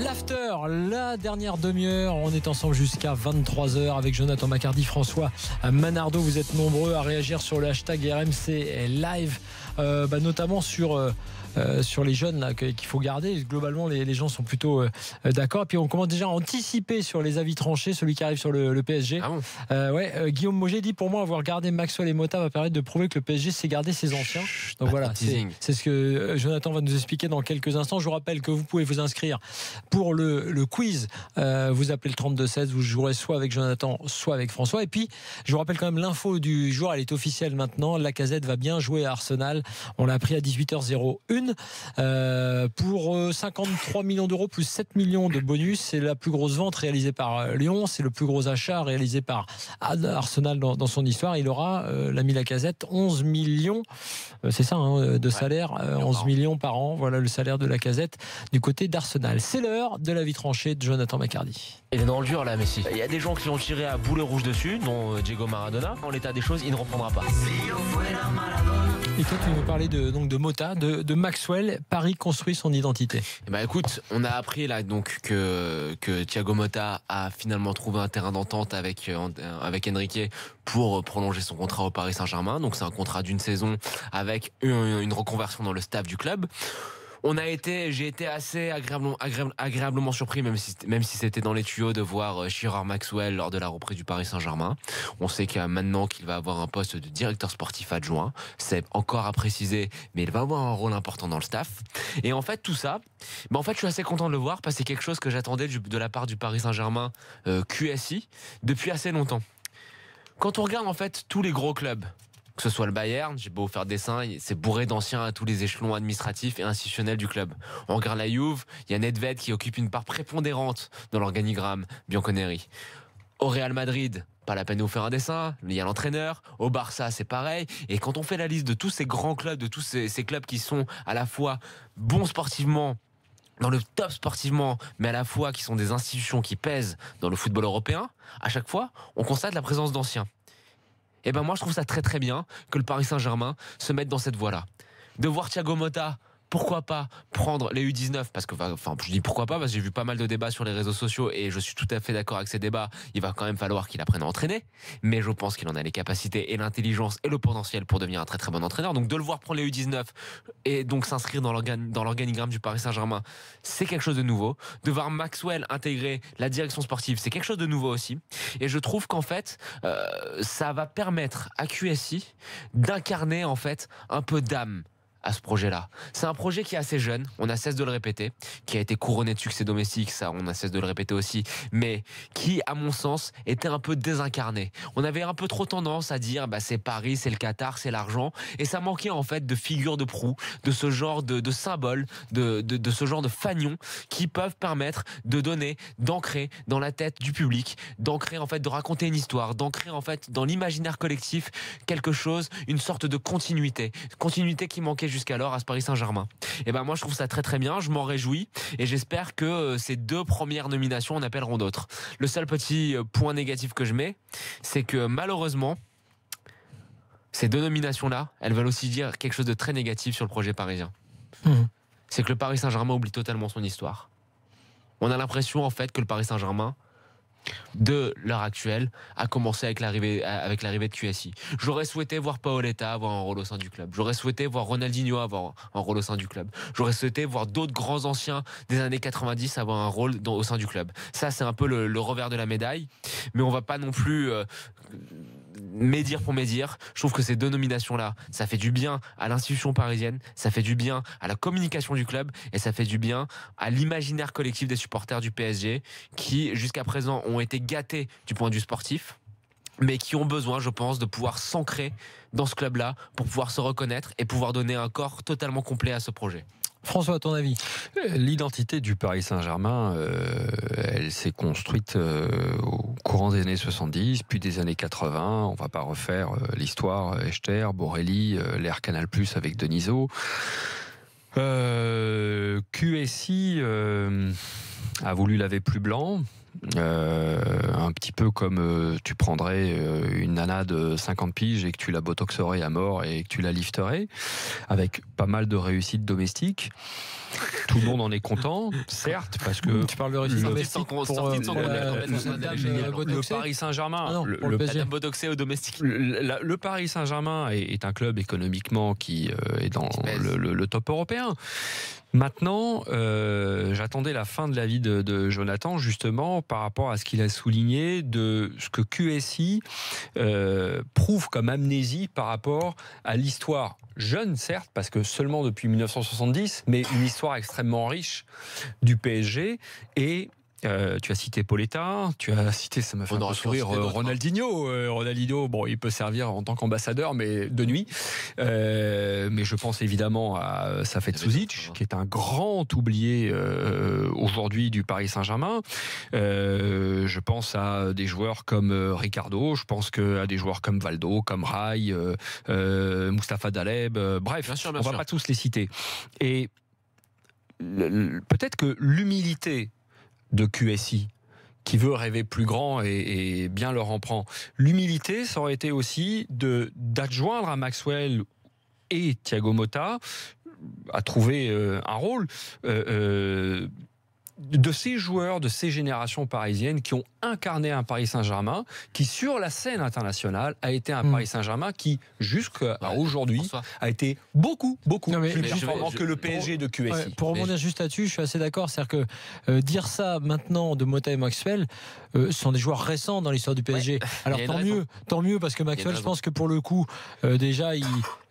L'after, la dernière demi-heure, on est ensemble jusqu'à 23h avec Jonathan Macardy, François Manardo. Vous êtes nombreux à réagir sur le hashtag RMC Live, notamment sur les jeunes là, qu'il faut garder. Globalement, les gens sont plutôt d'accord. Et puis on commence déjà à anticiper sur les avis tranchés, celui qui arrive sur le PSG. Ah bon. Guillaume Moget dit: pour moi, avoir gardé Maxwell et Mota va permettre de prouver que le PSG sait garder ses anciens. Donc voilà, c'est ce que Jonathan va nous expliquer dans quelques instants. Je vous rappelle que vous pouvez vous inscrire pour le quiz. Vous appelez le 32-16, vous jouerez soit avec Jonathan, soit avec François. Et puis, je vous rappelle quand même l'info du jour, elle est officielle maintenant. Lacazette va bien jouer à Arsenal. On l'a appris à 18h01 pour 53 millions d'euros plus 7 millions de bonus. C'est la plus grosse vente réalisée par Lyon. C'est le plus gros achat réalisé par Arsenal dans son histoire. Il aura, l'ami Lacazette, 11 millions, c'est ça, de salaire, 11 millions par an. Voilà le salaire de Lacazette du côté d'Arsenal. C'est l'heure de la vie tranchée de Jonathan Macardy. Il est dans le dur là, Messi. Il y a des gens qui l'ont tiré à boulet rouge dessus, dont Diego Maradona. En l'état des choses, il ne reprendra pas. Et toi, tu nous parlais de Mota, de Maxwell. Paris construit son identité. Écoute, on a appris là donc que Thiago Motta a finalement trouvé un terrain d'entente avec Enrique pour prolonger son contrat au Paris Saint-Germain. Donc c'est un contrat d'une saison avec une reconversion dans le staff du club. J'ai été assez agréablement surpris, même si c'était dans les tuyaux, de voir Girard Maxwell lors de la reprise du Paris Saint-Germain. On sait qu'il maintenant qu'il va avoir un poste de directeur sportif adjoint. C'est encore à préciser, mais il va avoir un rôle important dans le staff. Et en fait, tout ça, je suis assez content de le voir parce que c'est quelque chose que j'attendais de la part du Paris Saint-Germain QSI depuis assez longtemps. Quand on regarde en fait tous les gros clubs, que ce soit le Bayern, j'ai beau faire dessin, c'est bourré d'anciens à tous les échelons administratifs et institutionnels du club. On regarde la Juve, il y a Nedved qui occupe une part prépondérante dans l'organigramme Bianconeri. Au Real Madrid, pas la peine de vous faire un dessin, il y a l'entraîneur. Au Barça, c'est pareil. Et quand on fait la liste de tous ces grands clubs, de tous ces clubs qui sont à la fois bons sportivement, dans le top sportivement, mais à la fois qui sont des institutions qui pèsent dans le football européen, à chaque fois, on constate la présence d'anciens. Et moi je trouve ça très très bien que le Paris Saint-Germain se mette dans cette voie-là. De voir Thiago Motta, pourquoi pas prendre les U19, parce que, je dis pourquoi pas, parce que j'ai vu pas mal de débats sur les réseaux sociaux et je suis tout à fait d'accord avec ces débats. Il va quand même falloir qu'il apprenne à entraîner, mais je pense qu'il en a les capacités et l'intelligence et le potentiel pour devenir un très très bon entraîneur. Donc de le voir prendre les U19 et donc s'inscrire dans l'organigramme du Paris Saint-Germain, c'est quelque chose de nouveau. De voir Maxwell intégrer la direction sportive, c'est quelque chose de nouveau aussi. Et je trouve qu'en fait, ça va permettre à QSI d'incarner en fait un peu d'âme à ce projet-là. C'est un projet qui est assez jeune, on a cesse de le répéter, qui a été couronné de succès domestique, ça on a cesse de le répéter aussi, mais qui, à mon sens, était un peu désincarné. On avait un peu trop tendance à dire c'est Paris, c'est le Qatar, c'est l'argent, et ça manquait en fait de figures de proue, de ce genre de symboles, de ce genre de fanions qui peuvent permettre de donner, d'ancrer dans la tête du public, d'ancrer en fait, de raconter une histoire, d'ancrer en fait dans l'imaginaire collectif quelque chose, une sorte de continuité qui manquait jusqu'alors à ce Paris Saint-Germain. Et moi je trouve ça très très bien, je m'en réjouis et j'espère que ces deux premières nominations en appelleront d'autres. Le seul petit point négatif que je mets, c'est que malheureusement ces deux nominations-là, elles veulent aussi dire quelque chose de très négatif sur le projet parisien. C'est que le Paris Saint-Germain oublie totalement son histoire. On a l'impression en fait que le Paris Saint-Germain de l'heure actuelle a commencé avec l'arrivée de QSI. J'aurais souhaité voir Paoletta avoir un rôle au sein du club. J'aurais souhaité voir Ronaldinho avoir un rôle au sein du club. J'aurais souhaité voir d'autres grands anciens des années 90 avoir un rôle au sein du club. Ça, c'est un peu le revers de la médaille. Mais on va pas non plus médire pour médire. Je trouve que ces deux nominations-là, ça fait du bien à l'institution parisienne, ça fait du bien à la communication du club et ça fait du bien à l'imaginaire collectif des supporters du PSG qui, jusqu'à présent, ont été gâtés du point de vue sportif, mais qui ont besoin, je pense, de pouvoir s'ancrer dans ce club-là pour pouvoir se reconnaître et pouvoir donner un corps totalement complet à ce projet. François, à ton avis? L'identité du Paris Saint-Germain, elle s'est construite au courant des années 70, puis des années 80. On ne va pas refaire l'histoire, Echter, Borelli, l'ère Canal+, avec Denisot. QSI a voulu laver plus blanc. Un petit peu comme tu prendrais une nana de 50 piges et que tu la botoxerais à mort et que tu la lifterais, avec pas mal de réussites domestiques. Tout le monde en est content, certes, parce que tu parles de récit domestique pour le Paris Saint-Germain, le Bodoxé au domestique. Le Paris Saint-Germain est un club économiquement qui est dans le top européen. Maintenant, j'attendais la fin de l'avis de Jonathan, justement, par rapport à ce qu'il a souligné de ce que QSI prouve comme amnésie par rapport à l'histoire jeune, certes, parce que seulement depuis 1970, mais une histoire extrêmement riche du PSG et tu as cité Pauletta, tu as cité, ça m'a fait un peu sourire, Ronaldinho. Ronaldinho, bon, il peut servir en tant qu'ambassadeur, mais de nuit. Mais je pense évidemment à Safet Suzic, qui est un grand oublié aujourd'hui du Paris Saint-Germain. Je pense à des joueurs comme Ricardo, je pense à des joueurs comme Valdo, comme Rai, Mustapha Daleb, bref, bien sûr. On ne va pas tous les citer. Et peut-être que l'humilité de QSI, qui veut rêver plus grand et bien leur en prend. L'humilité, ça aurait été aussi d'adjoindre à Maxwell et Thiago Motta à trouver un rôle de ces joueurs, de ces générations parisiennes qui ont incarné un Paris Saint-Germain, qui sur la scène internationale a été un Paris Saint-Germain qui jusqu'à aujourd'hui a été beaucoup plus performant que le PSG de QSI. Ouais, pour rebondir juste là-dessus, je suis assez d'accord, c'est-à-dire que dire ça maintenant de Motta et Maxwell, ce sont des joueurs récents dans l'histoire du PSG. Ouais. Alors tant mieux parce que Maxwell, je pense que pour le coup déjà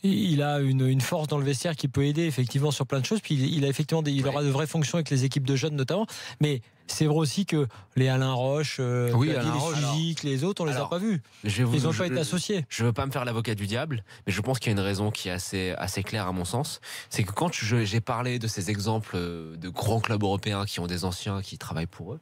il a une force dans le vestiaire qui peut aider effectivement sur plein de choses, puis il a effectivement il aura de vraies fonctions avec les équipes de jeunes notamment, mais c'est vrai aussi que les Alain Roche, les autres, on les a pas vus. Ils n'ont pas été associés. Je veux pas me faire l'avocat du diable, mais je pense qu'il y a une raison qui est assez claire à mon sens. C'est que quand j'ai parlé de ces exemples de grands clubs européens qui ont des anciens qui travaillent pour eux,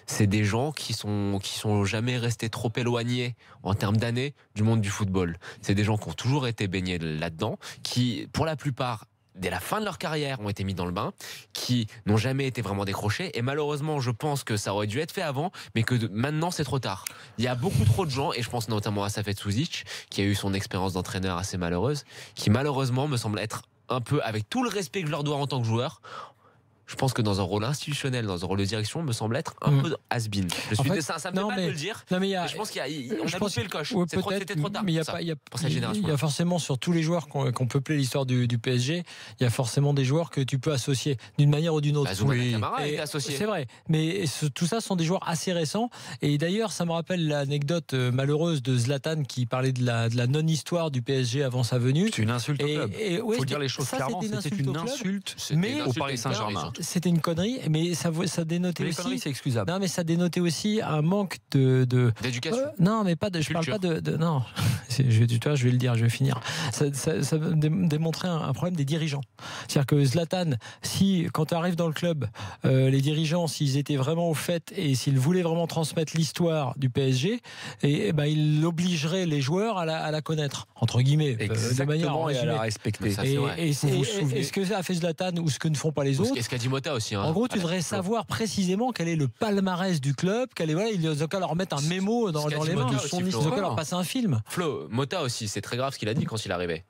c'est des gens qui sont jamais restés trop éloignés en termes d'années du monde du football. C'est des gens qui ont toujours été baignés là-dedans, qui, pour la plupart, dès la fin de leur carrière, ont été mis dans le bain, qui n'ont jamais été vraiment décrochés. Et malheureusement, je pense que ça aurait dû être fait avant, mais que maintenant, c'est trop tard. Il y a beaucoup trop de gens, et je pense notamment à Safet Suzic, qui a eu son expérience d'entraîneur assez malheureuse, qui malheureusement me semble être un peu, avec tout le respect que je leur dois en tant que joueur, je pense que dans un rôle institutionnel, dans un rôle de direction, me semble être un peu has-been. Ça me fait mal de le dire, mais je pense qu'on a loupé le coche. C'était trop tard. Mais il y a forcément, sur tous les joueurs qu'on peuplé l'histoire du PSG, il y a forcément des joueurs que tu peux associer d'une manière ou d'une autre. C'est vrai, mais tout ça sont des joueurs assez récents. Et d'ailleurs, ça me rappelle l'anecdote malheureuse de Zlatan qui parlait de la non-histoire du PSG avant sa venue. C'est une insulte au club. Il faut dire les choses clairement. C'était une insulte au Paris Saint-Germain. C'était une connerie, mais ça dénotait aussi. Les conneries, c'est excusable. Non, mais ça dénotait aussi un manque d'éducation. Non, mais pas de. Je parle pas de. Non, je vais le dire, je vais finir. Ça démontrait un problème des dirigeants. C'est-à-dire que Zlatan, quand tu arrives dans le club, les dirigeants, s'ils étaient vraiment au fait et s'ils voulaient vraiment transmettre l'histoire du PSG, ils obligeraient les joueurs à la connaître, entre guillemets, de manière et à la respecter. Et ce que a fait Zlatan ou ce que ne font pas les autres. Ce qu'a dit Motta aussi. En gros, tu devrais savoir précisément quel est le palmarès du club, ils ont qu'à leur mettre un mémo dans les mains, ils ont qu'à leur passer un film. Flo, Motta aussi, c'est très grave ce qu'il a dit quand il est arrivé.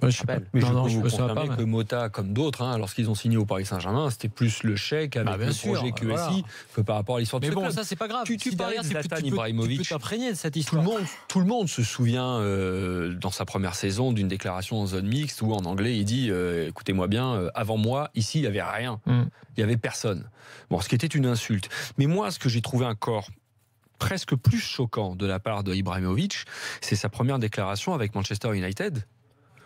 Ouais, je sais pas. Mais je peux vous confirmer que Motta, comme d'autres, lorsqu'ils ont signé au Paris Saint-Germain, c'était plus le chèque avec le projet QSI que par rapport à l'histoire de ce club. Mais bon, ça c'est pas grave. Tu parlais de Zlatan Ibrahimovic. Tu peux t'imprégner de cette histoire. Tout le monde se souvient dans sa première saison d'une déclaration en zone mixte où en anglais il dit écoutez-moi bien, avant moi, ici il n'y avait rien. Il n'y avait personne. Bon, ce qui était une insulte. Mais moi, ce que j'ai trouvé encore presque plus choquant de la part de Ibrahimovic, c'est sa première déclaration avec Manchester United.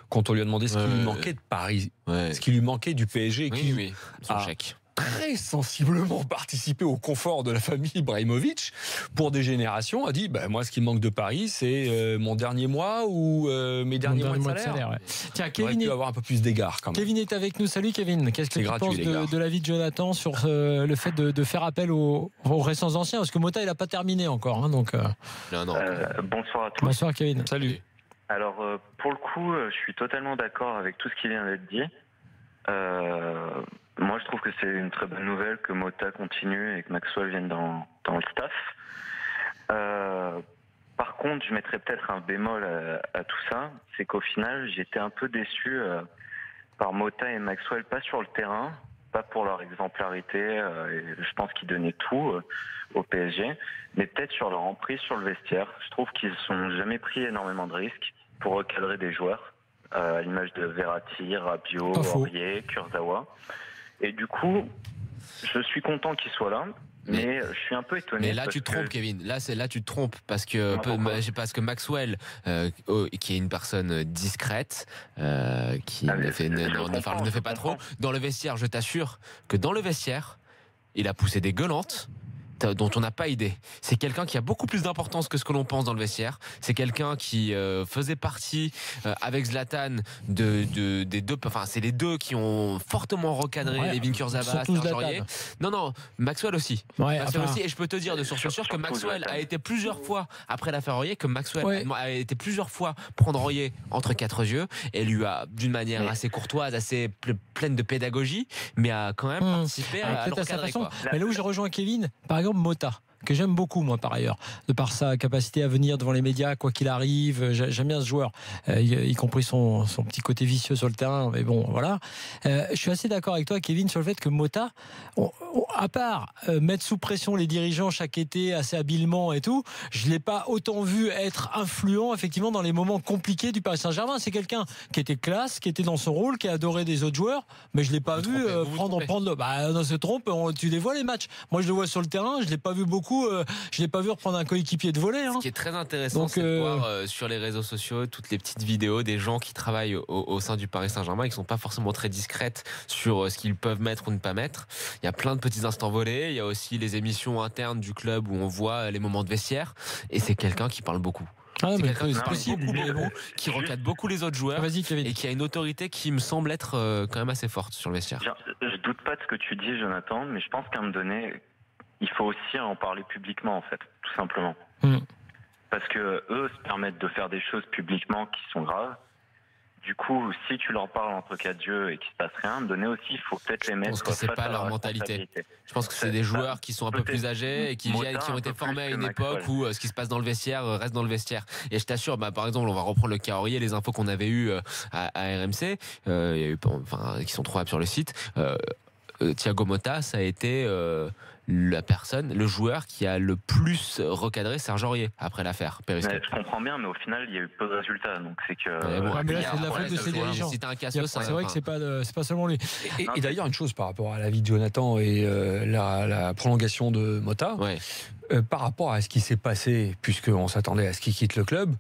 Quand on lui a demandé ce qui lui manquait de Paris, ce qui lui manquait du PSG, qui son chèque. Très sensiblement participé au confort de la famille Ibrahimovic pour des générations, a dit moi ce qui me manque de Paris c'est mon dernier mois ou mes derniers mois de salaire. Tiens, Kevin pu avoir un peu plus d'égard quand même. Kevin est avec nous. Salut Kevin, qu'est-ce que tu penses de l'avis de Jonathan sur le fait de faire appel aux récents anciens, parce que Motta il n'a pas terminé encore donc. Bonsoir à tous. Bonsoir Kevin. Salut. Alors pour le coup je suis totalement d'accord avec tout ce qui vient d'être dit. Moi, je trouve que c'est une très bonne nouvelle que Motta continue et que Maxwell vienne dans le staff. Par contre, je mettrais peut-être un bémol à tout ça. C'est qu'au final, j'étais un peu déçu Alors Mota et Maxwell, pas sur le terrain, pas pour leur exemplarité, je pense qu'ils donnaient tout au PSG, mais peut-être sur leur emprise sur le vestiaire. Je trouve qu'ils n'ont jamais pris énormément de risques pour recadrer des joueurs, à l'image de Verratti, Rabiot, Aurier, Kurzawa. Et du coup, je suis content qu'ils soient là. Mais je suis un peu étonné. Mais là, tu te trompes, Kevin. Là, tu te trompes parce que Maxwell, qui est une personne discrète, qui ne fait pas trop, dans le vestiaire, je t'assure que dans le vestiaire, il a poussé des gueulantes dont on n'a pas idée. C'est quelqu'un qui a beaucoup plus d'importance que ce que l'on pense dans le vestiaire. C'est quelqu'un qui faisait partie avec Zlatan des deux. Enfin, c'est les deux qui ont fortement recadré Levin Kurzawa, Serge Aurier. Non, Maxwell aussi. Maxwell aussi. Et je peux te dire de source sûre que Maxwell a été plusieurs fois après l'affaire Aurier, que Maxwell a été plusieurs fois prendre Aurier entre quatre yeux et lui a, d'une manière assez courtoise, assez pleine de pédagogie, mais a quand même participé à le recadrer. Mais là où je rejoins Kevin, par exemple Mota, que j'aime beaucoup moi par ailleurs, de par sa capacité à venir devant les médias quoi qu'il arrive, j'aime bien ce joueur, y compris son petit côté vicieux sur le terrain, mais bon voilà. Je suis assez d'accord avec toi Kevin sur le fait que Mota, à part mettre sous pression les dirigeants chaque été assez habilement et tout, je l'ai pas autant vu être influent effectivement dans les moments compliqués du Paris Saint-Germain. C'est quelqu'un qui était classe, qui était dans son rôle, qui adorait des autres joueurs, mais je l'ai pas vu prendre on se trompe, tu les vois les matchs. Moi je le vois sur le terrain, je l'ai pas vu beaucoup. Je l'ai pas vu reprendre un coéquipier de volley. Ce qui est très intéressant, c'est de voir sur les réseaux sociaux toutes les petites vidéos des gens qui travaillent au sein du Paris Saint-Germain et qui sont pas forcément très discrètes sur ce qu'ils peuvent mettre ou ne pas mettre. Il y a plein de petits instants volés. Il y a aussi les émissions internes du club où on voit les moments de vestiaire. Et c'est quelqu'un qui parle beaucoup. C'est quelqu'un qui parle beaucoup, qui recadre beaucoup les autres joueurs et qui a une autorité qui me semble être quand même assez forte sur le vestiaire. Je doute pas de ce que tu dis, Jonathan, mais je pense qu'à un moment donné, il faut aussi en parler publiquement, en fait, tout simplement. Parce que eux se permettent de faire des choses publiquement qui sont graves. Du coup, si tu leur parles entre quatre yeux et qu'il se passe rien, à un moment donné aussi, il faut peut-être les mettre. Je pense que c'est pas leur mentalité. Je pense que c'est des joueurs qui sont un peu plus âgés et qui ont été formés à une époque où ce qui se passe dans le vestiaire reste dans le vestiaire. Et je t'assure, par exemple, on va reprendre le cas Aurier, les infos qu'on avait eues à RMC, il y a eu, qui sont trouvables sur le site. Thiago Motta, ça a été le joueur qui a le plus recadré Serge Aurier après l'affaire Périscope. Je comprends bien, mais au final, il y a eu peu de résultats. Donc c'est que. Mais là, c'est de la faute de ses dirigeants. Si t'as un casse, c'est vrai que c'est pas seulement lui. Et d'ailleurs, une chose par rapport à l'avis de Jonathan et la prolongation de Mota, par rapport à ce qui s'est passé, puisqu'on s'attendait à ce qu'il quitte le club,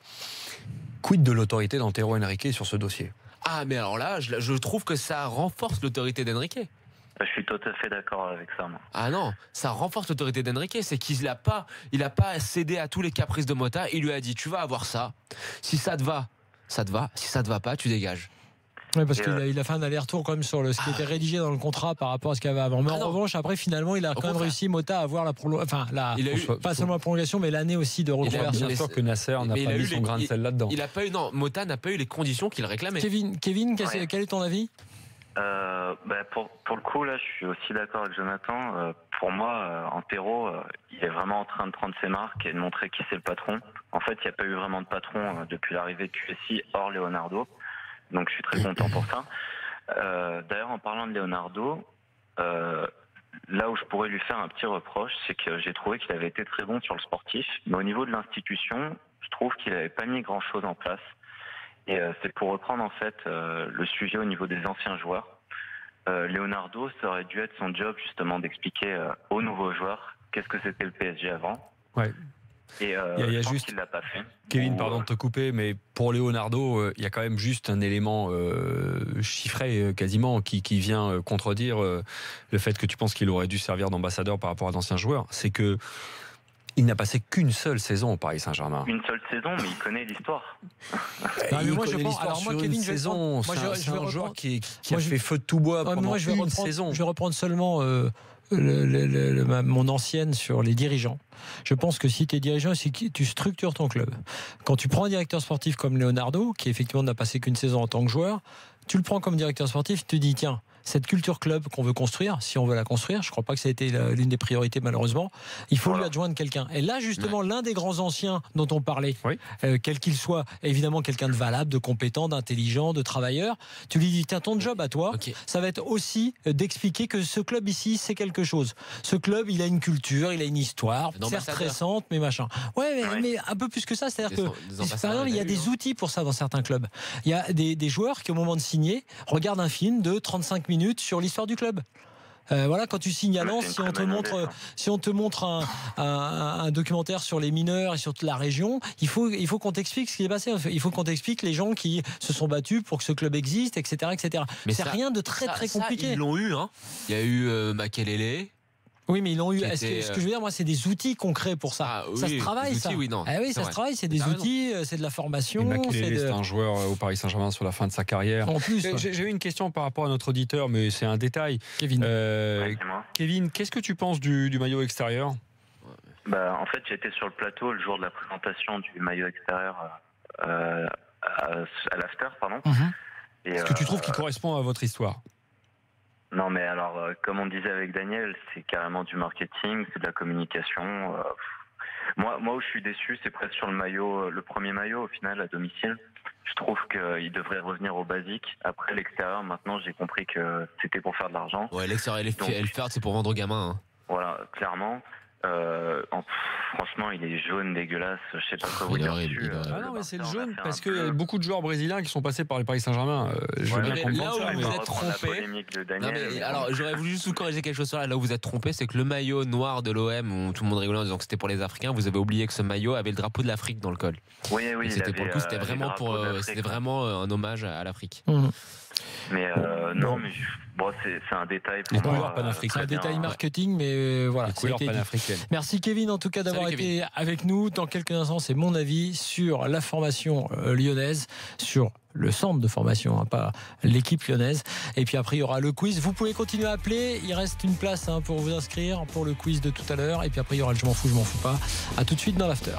quid de l'autorité d'Antero Henrique sur ce dossier? Ah, mais alors là, je trouve que ça renforce l'autorité d'Henrique. Je suis tout à fait d'accord avec ça. Moi. Ah non, ça renforce l'autorité d'Henrique. C'est qu'il n'a pas cédé à tous les caprices de Mota. Il lui a dit, tu vas avoir ça. Si ça te va, ça te va. Si ça te va pas, tu dégages. Oui, parce qu'il a fait un aller-retour quand même sur ce qui était rédigé dans le contrat par rapport à ce qu'il y avait avant. Mais en revanche, après, finalement, il a quand même réussi, Mota, à avoir la prolongation. Pas seulement la prolongation, mais l'année aussi de reconversion. Bien sûr que Nasser n'a pas mis son grain de sel là-dedans. Mota n'a pas eu les conditions qu'il réclamait. Kevin, quel est ton avis? Pour le coup, là, je suis aussi d'accord avec Jonathan. Pour moi, Antero, il est vraiment en train de prendre ses marques et de montrer qui c'est le patron. En fait, il n'y a pas eu vraiment de patron depuis l'arrivée de QSI hors Leonardo. Donc, je suis très content pour ça. D'ailleurs, en parlant de Leonardo, là où je pourrais lui faire un petit reproche, c'est que j'ai trouvé qu'il avait été très bon sur le sportif. Mais au niveau de l'institution, je trouve qu'il n'avait pas mis grand-chose en place. Et c'est pour reprendre en fait le sujet au niveau des anciens joueurs. Leonardo, ça aurait dû être son job justement d'expliquer aux nouveaux joueurs qu'est-ce que c'était le PSG avant. Ouais. Et il y a je pense juste qu'il l'a pas fait. Kevin, pardon de te couper, mais pour Leonardo, il y a quand même juste un élément chiffré quasiment qui vient contredire le fait que tu penses qu'il aurait dû servir d'ambassadeur par rapport à d'anciens joueurs. C'est que il n'a passé qu'une seule saison au Paris Saint-Germain. Une seule saison, mais il connaît l'histoire. Il connaît l'histoire sur une saison. C'est un joueur qui a fait feu de tout bois pendant une saison. Je vais reprendre seulement mon ancienne sur les dirigeants. Je pense que si tu es dirigeant, c'est que tu structures ton club. Quand tu prends un directeur sportif comme Leonardo, qui effectivement n'a passé qu'une saison en tant que joueur, tu le prends comme directeur sportif, tu te dis tiens, cette culture club qu'on veut construire, si on veut la construire, je ne crois pas que ça a été l'une des priorités malheureusement, il faut lui adjoindre quelqu'un. Et là justement, l'un des grands anciens dont on parlait, quel qu'il soit, évidemment quelqu'un de valable, de compétent, d'intelligent, de travailleur, tu lui dis, tiens, ton job à toi, ça va être aussi d'expliquer que ce club ici, c'est quelque chose. Ce club, il a une culture, il a une histoire, certes récente, mais machin. Mais un peu plus que ça, c'est-à-dire que, par exemple, il y a des outils pour ça dans certains clubs. Il y a des joueurs qui, au moment de signer, regardent un film de 35 minutes sur l'histoire du club. Voilà, quand tu signes à Lens, si on te montre un documentaire sur les mineurs et sur toute la région, il faut qu'on t'explique ce qui est passé. Il faut qu'on t'explique les gens qui se sont battus pour que ce club existe, etc., etc. Mais c'est rien de très compliqué. Ils l'ont eu, hein. Il y a eu Makelele. Oui, mais ils l'ont eu. Ce que je veux dire, moi, c'est des outils concrets pour ça. Ça se travaille, ça. Ça se travaille, c'est des outils, c'est de la formation. C'est un joueur au Paris Saint-Germain sur la fin de sa carrière. En plus, j'ai eu une question par rapport à notre auditeur, mais c'est un détail. Kevin. Kevin, qu'est-ce que tu penses du maillot extérieur ? En fait, j'étais sur le plateau le jour de la présentation du maillot extérieur à l'after, pardon. Est-ce que tu trouves qu'il correspond à votre histoire ? Non, mais alors, comme on disait avec Daniel, c'est carrément du marketing, c'est de la communication. Moi où je suis déçu, c'est presque sur le maillot, le premier maillot au final à domicile. Je trouve qu'il devrait revenir au basique. Après l'extérieur, maintenant, j'ai compris que c'était pour faire de l'argent. Ouais, l'extérieur et le faire, c'est pour vendre aux gamins. Hein. Voilà, clairement. Franchement, il est jaune, dégueulasse. Je sais pas quoi vous dire dessus. Non, mais c'est le jaune parce qu'il y a beaucoup de joueurs brésiliens qui sont passés par le Paris Saint-Germain. Je veux bien comprendre ça. Là où vous êtes trompé. Alors, j'aurais voulu juste vous corriger quelque chose sur là où vous êtes trompé, c'est que le maillot noir de l'OM, où tout le monde rigolait en disant que c'était pour les Africains, vous avez oublié que ce maillot avait le drapeau de l'Afrique dans le col. Oui. C'était pour le coup, c'était vraiment un hommage à l'Afrique. Mais non, mais c'est un détail pour moi. C'est un détail marketing, mais voilà. Merci Kevin en tout cas d'avoir été avec nous. Dans quelques instants, c'est mon avis sur la formation lyonnaise, sur le centre de formation, pas l'équipe lyonnaise. Et puis après, il y aura le quiz. Vous pouvez continuer à appeler. Il reste une place pour vous inscrire pour le quiz de tout à l'heure. Et puis après, il y aura le je m'en fous pas. À tout de suite dans l'after.